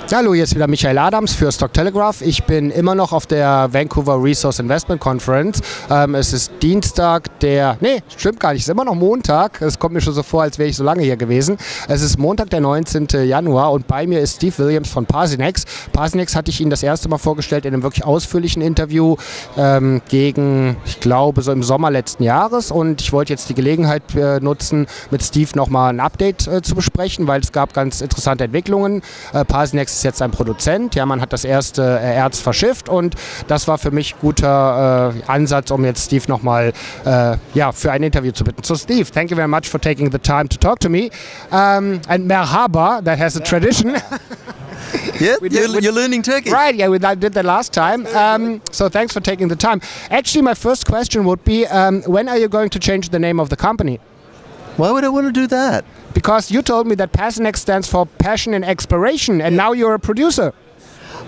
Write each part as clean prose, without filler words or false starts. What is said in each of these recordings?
Hallo, hier ist wieder Michael Adams für Stock-Telegraph. Ich bin immer noch auf der Vancouver Resource Investment Conference. Es ist Dienstag, nee, stimmt gar nicht, es ist immer noch Montag. Es kommt mir schon so vor, als wäre ich so lange hier gewesen. Es ist Montag, der 19. Januar und bei mir ist Steve Williams von Pasinex. Pasinex hatte ich Ihnen das erste Mal vorgestellt in einem wirklich ausführlichen Interview gegen, ich glaube, so im Sommer letzten Jahres. Und ich wollte jetzt die Gelegenheit nutzen, mit Steve nochmal ein Update zu besprechen, weil es gab ganz interessante Entwicklungen. Pasinex ist jetzt ein Produzent, ja, man hat das erste Erz verschifft und das war für mich guter Ansatz, um jetzt Steve nochmal für ein Interview zu bitten. So Steve, thank you very much for taking the time to talk to me. And merhaba, that has a tradition. Yeah, you're learning Turkish. Right, yeah, I did that last time. So thanks for taking the time. Actually, my first question would be, when are you going to change the name of the company? Why would I want to do that? Because you told me that Pasinex stands for passion and exploration, and now you're a producer.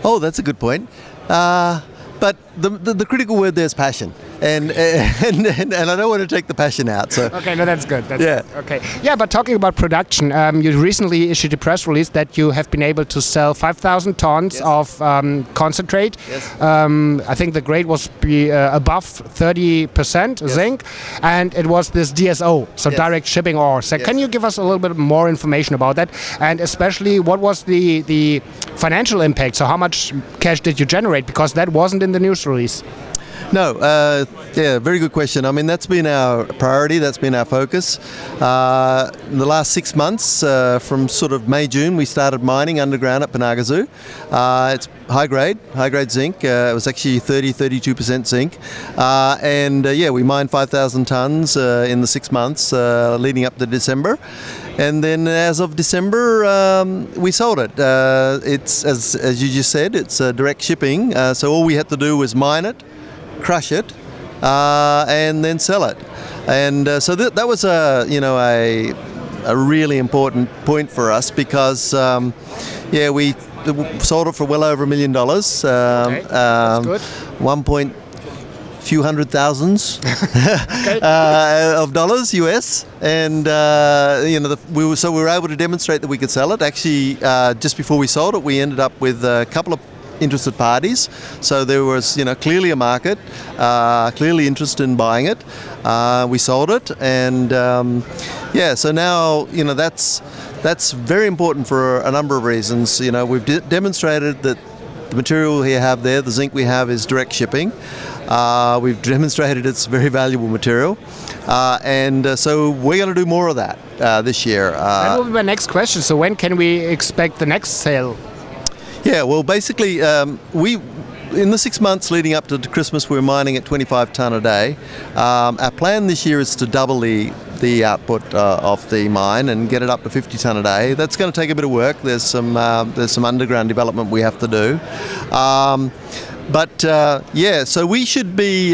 Oh, that's a good point. But the critical word there is passion, and I don't want to take the passion out. So okay, no, that's good. That's good. Okay, yeah, but talking about production, you recently issued a press release that you have been able to sell 5,000 tons of concentrate. Yes. I think the grade was above 30% zinc, and it was this DSO, so direct shipping ore. So can you give us a little bit more information about that, and especially what was the financial impact? So how much cash did you generate? Because that wasn't in the news release. No, yeah, very good question. I mean, that's been our priority, that's been our focus. In the last 6 months, from sort of May, June, we started mining underground at Panagazu. It's high grade zinc. It was actually 32% zinc. Yeah, we mined 5,000 tons in the 6 months leading up to December. And then as of December, we sold it. It's, as you just said, it's direct shipping. So all we had to do was mine it, crush it, and then sell it. And so that was a really important point for us because yeah, we sold it for well over $1 million. Okay. That's good. Few hundred thousands of dollars US, and we were able to demonstrate that we could sell it. Actually, just before we sold it, we ended up with a couple of interested parties, so there was clearly a market, clearly interested in buying it. We sold it, and yeah, so now that's very important for a number of reasons. We've demonstrated that the material we have there, the zinc we have, is direct shipping. We've demonstrated it's very valuable material, and so we're going to do more of that this year. That will be my next question. So when can we expect the next sale? Yeah, well, basically, in the 6 months leading up to Christmas, we were mining at 25 tonne a day. Our plan this year is to double the output of the mine and get it up to 50 tonne a day. That's going to take a bit of work. There's some underground development we have to do. But yeah, so we should be,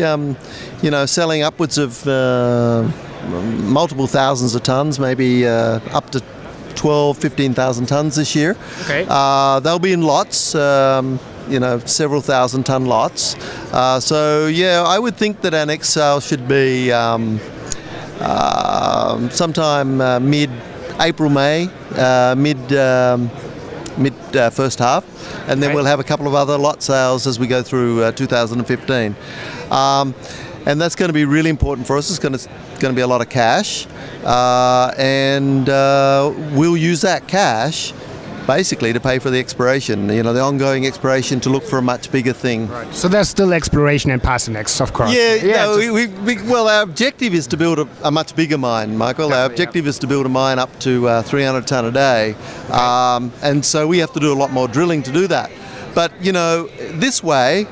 selling upwards of multiple thousands of tons, maybe up to 15,000 tons this year. Okay. They'll be in lots, several thousand ton lots. So yeah, I would think that our next sale should be sometime mid-April, May, mid first half, and then we'll have a couple of other lot sales as we go through 2015. And that's going to be really important for us. It's going to be a lot of cash, and we'll use that cash basically to pay for the exploration, the ongoing exploration to look for a much bigger thing. Right. So there's still exploration in Pasinex, of course. Yeah, well, our objective is to build a much bigger mine, Michael. Our objective is to build a mine up to 300 tonne a day, and so we have to do a lot more drilling to do that. But this way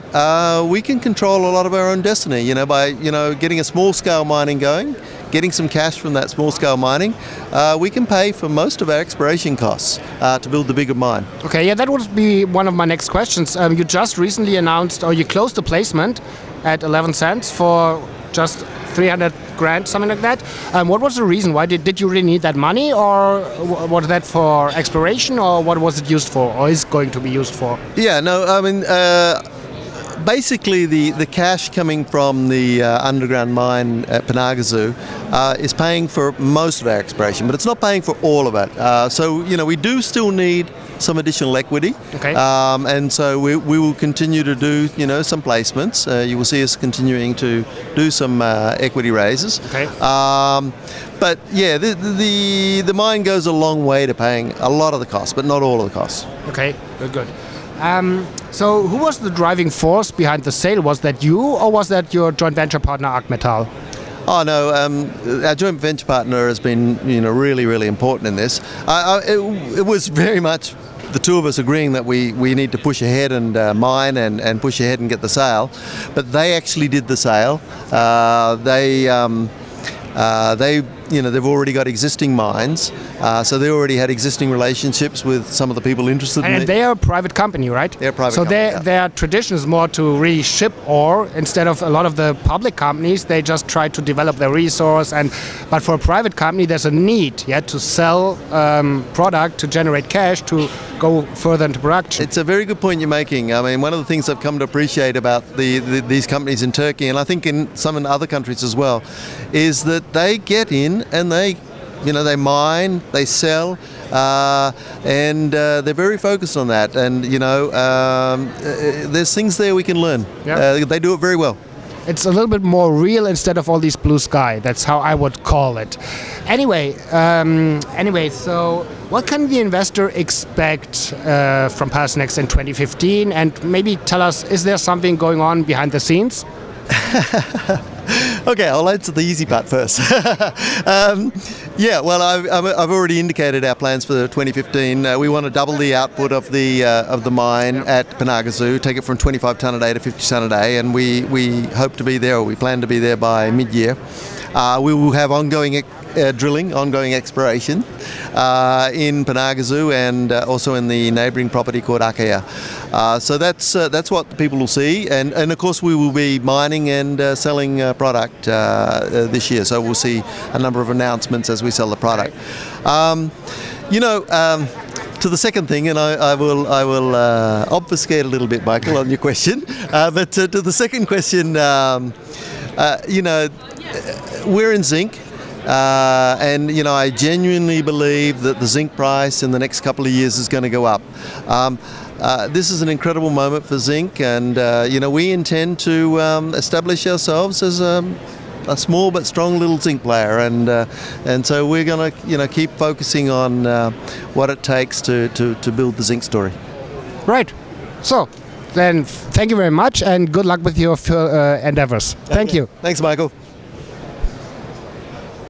we can control a lot of our own destiny. By getting a small-scale mining going, getting some cash from that small-scale mining, we can pay for most of our exploration costs to build the bigger mine. Okay, yeah, that would be one of my next questions. You just recently announced, or you closed the placement at 11 cents for just 300 grand, something like that. What was the reason? Why did you really need that money, or was that for exploration, or what was it used for, or is going to be used for? Yeah, no, I mean, basically, the cash coming from the underground mine at Panagazu is paying for most of our exploration, but it's not paying for all of it. So, we do still need some additional equity. Okay. And so we will continue to do, some placements. You will see us continuing to do some equity raises. Okay. But yeah, the mine goes a long way to paying a lot of the costs, but not all of the costs. Okay, good. So who was the driving force behind the sale? Was that you, or was that your joint venture partner, Agmetal? Oh no, our joint venture partner has been, really, really important in this. It was very much the two of us agreeing that we need to push ahead and mine and push ahead and get the sale, but they actually did the sale. They've already got existing mines, so they already had existing relationships with some of the people interested in it. And they are a private company, right? They're a private company. So their tradition is more to really ship ore instead of a lot of the public companies. They just try to develop their resource, but for a private company, there's a need, to sell product to generate cash to go further into production. It's a very good point you're making. I mean, one of the things I've come to appreciate about these companies in Turkey, and I think in some in other countries as well, is that they get in and they mine, they sell, and they're very focused on that. And there's things there we can learn. Yep. They do it very well. It's a little bit more real instead of all these blue sky. That's how I would call it. Anyway, so what can the investor expect from Pasinex in 2015? And maybe tell us, is there something going on behind the scenes? Okay, I'll answer the easy part first. I've already indicated our plans for 2015. We want to double the output of the mine at Panagazu, take it from 25 tonne a day to 50 tonne a day, and we hope to be there, or we plan to be there by mid-year. We will have ongoing drilling, ongoing exploration in Panagazu and also in the neighbouring property called Akaya. So that's what the people will see, and of course we will be mining and selling product this year. So we'll see a number of announcements as we sell the product. To the second thing, and I will obfuscate a little bit, Michael, on your question. But to the second question, we're in zinc. And I genuinely believe that the zinc price in the next couple of years is going to go up. This is an incredible moment for zinc, and we intend to establish ourselves as a small but strong little zinc player, and so we're going to keep focusing on what it takes to build the zinc story. Right. So then, thank you very much, and good luck with your endeavors. Thank you. Thanks, Michael.